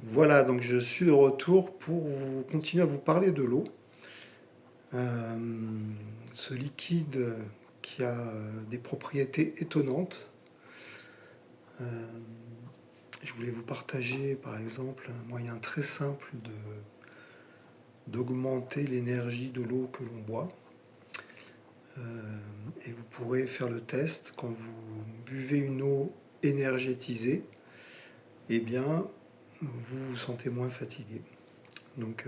Voilà, donc je suis de retour pour continuer à vous parler de l'eau. Euh, Ce liquide qui a des propriétés étonnantes. Euh, je voulais vous partager par exemple un moyen très simple d'augmenter l'énergie de l'eau que l'on boit. Et vous pourrez faire le test quand vous buvez une eau énergétisée, eh bien vous vous sentez moins fatigué. Donc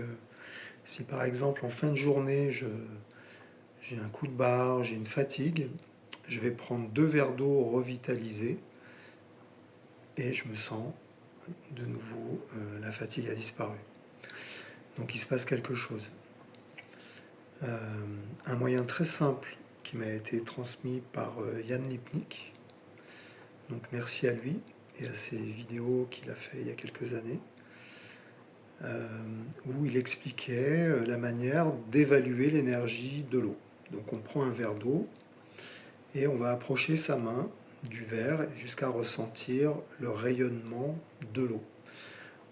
si par exemple en fin de journée j'ai un coup de barre, j'ai une fatigue, je vais prendre 2 verres d'eau revitalisés et je me sens de nouveau, la fatigue a disparu. Donc il se passe quelque chose. Euh, un moyen très simple qui m'a été transmis par Yann Lipnik, donc merci à lui et à ses vidéos qu'il a fait il y a quelques années, euh, où il expliquait la manière d'évaluer l'énergie de l'eau. Donc on prend un verre d'eau, et on va approcher sa main du verre jusqu'à ressentir le rayonnement de l'eau.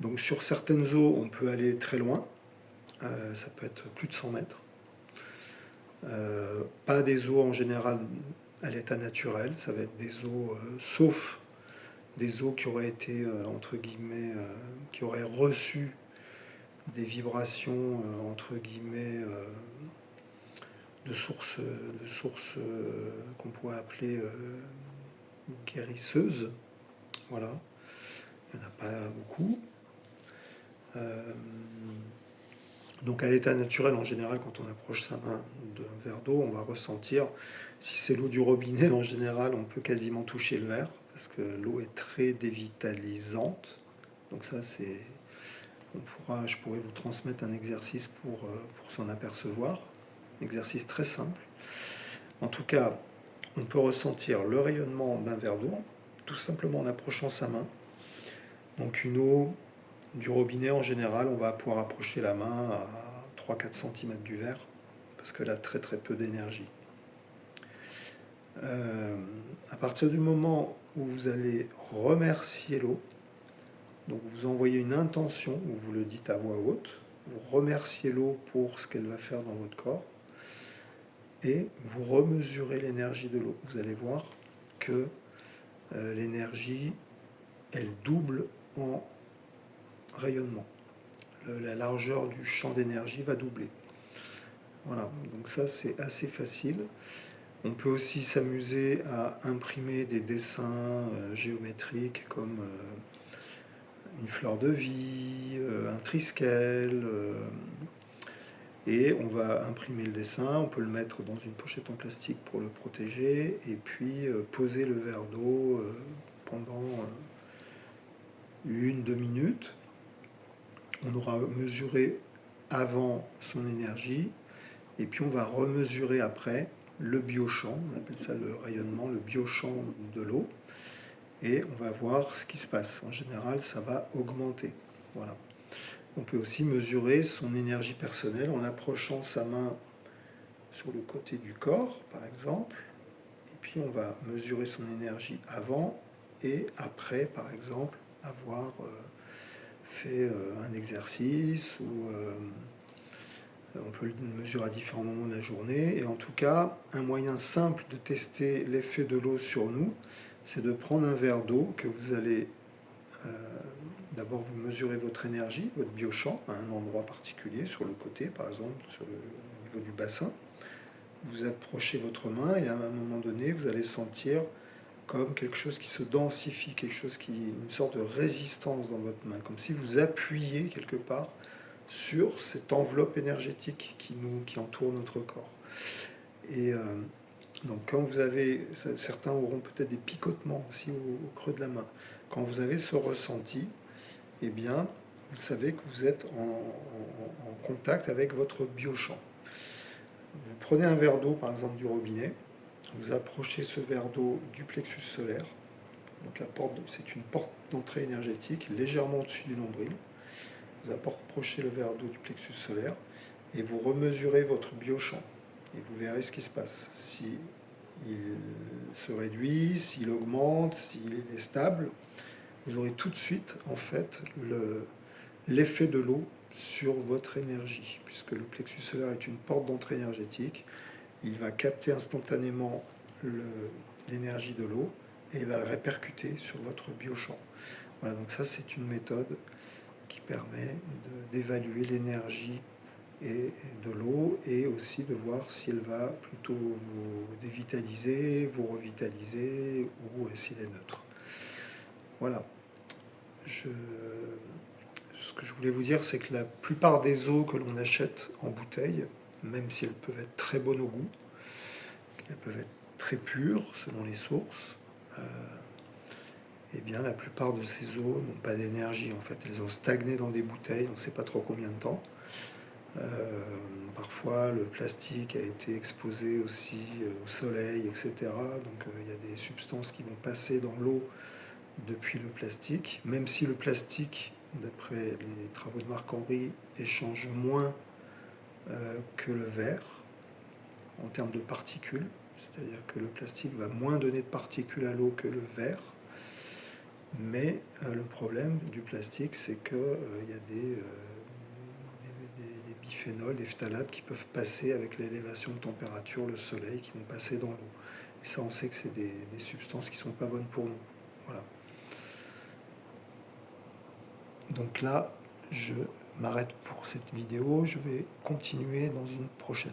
Donc sur certaines eaux, on peut aller très loin, ça peut être plus de 100 mètres. Pas des eaux en général à l'état naturel, ça va être des eaux, sauf des eaux qui auraient été, entre guillemets, qui auraient reçu des vibrations, entre guillemets, de sources qu'on pourrait appeler guérisseuses. Voilà, il n'y en a pas beaucoup. Euh, donc à l'état naturel, en général, quand on approche sa main d'un verre d'eau, on va ressentir, si c'est l'eau du robinet, en général, on peut quasiment toucher le verre, parce que l'eau est très dévitalisante. Donc ça, je pourrais vous transmettre un exercice pour s'en apercevoir. Un exercice très simple. En tout cas, on peut ressentir le rayonnement d'un verre d'eau, tout simplement en approchant sa main. Donc une eau du robinet, en général, on va pouvoir approcher la main à 3-4 cm du verre, parce qu'elle a très très peu d'énergie. Euh, à partir du moment où vous allez remercier l'eau, donc vous envoyez une intention, ou vous le dites à voix haute, vous remerciez l'eau pour ce qu'elle va faire dans votre corps, et vous remesurez l'énergie de l'eau. Vous allez voir que l'énergie, elle double en rayonnement. La largeur du champ d'énergie va doubler. Voilà, donc ça c'est assez facile. On peut aussi s'amuser à imprimer des dessins géométriques comme une fleur de vie, un triskel, et on va imprimer le dessin, on peut le mettre dans une pochette en plastique pour le protéger, et puis poser le verre d'eau pendant 1-2 minutes. On aura mesuré avant son énergie, et puis on va remesurer après le biochamp, on appelle ça le rayonnement, le biochamp de l'eau, et on va voir ce qui se passe. En général, ça va augmenter. Voilà. On peut aussi mesurer son énergie personnelle en approchant sa main sur le côté du corps, par exemple, et puis on va mesurer son énergie avant et après, par exemple, avoir fait un exercice ou on peut le mesurer à différents moments de la journée. Et en tout cas, un moyen simple de tester l'effet de l'eau sur nous, c'est de prendre un verre d'eau que vous allez euh, d'abord vous mesurez votre énergie, votre biochamp à un endroit particulier, sur le côté par exemple, au niveau du bassin. Vous approchez votre main et à un moment donné, vous allez sentir comme quelque chose qui se densifie, une sorte de résistance dans votre main, comme si vous appuyiez quelque part sur cette enveloppe énergétique qui entoure notre corps. Et donc quand vous avez, certains auront peut-être des picotements aussi au creux de la main. Quand vous avez ce ressenti, eh bien, vous savez que vous êtes en contact avec votre biochamp. Vous prenez un verre d'eau, par exemple du robinet, vous approchez ce verre d'eau du plexus solaire. Donc c'est une porte d'entrée énergétique légèrement au-dessus du nombril. Vous approchez le verre d'eau du plexus solaire et vous remesurez votre biochamp. Et vous verrez ce qui se passe. Si il se réduit, s'il augmente, s'il est stable, vous aurez tout de suite en fait l'effet de l'eau sur votre énergie, puisque le plexus solaire est une porte d'entrée énergétique. Il va capter instantanément l'énergie de l'eau et il va le répercuter sur votre biochamp. Voilà, donc ça c'est une méthode qui permet d'évaluer l'énergie et de l'eau et aussi de voir si elle va plutôt vous dévitaliser, vous revitaliser ou s'il est neutre. Voilà. Ce que je voulais vous dire, c'est que la plupart des eaux que l'on achète en bouteille, même si elles peuvent être très bonnes au goût, elles peuvent être très pures selon les sources, eh bien la plupart de ces eaux n'ont pas d'énergie en fait. Elles ont stagné dans des bouteilles, on ne sait pas trop combien de temps. Parfois le plastique a été exposé aussi au soleil, etc. Donc il y a des substances qui vont passer dans l'eau depuis le plastique, même si le plastique, d'après les travaux de Marc-Henri, échange moins que le verre en termes de particules, c'est-à-dire que le plastique va moins donner de particules à l'eau que le verre, mais le problème du plastique, c'est qu'il y a des biphénols, des phtalates qui peuvent passer avec l'élévation de température, le soleil, qui vont passer dans l'eau. Et ça, on sait que c'est des substances qui ne sont pas bonnes pour nous. Voilà. Donc là, je m'arrête pour cette vidéo. Je vais continuer dans une prochaine.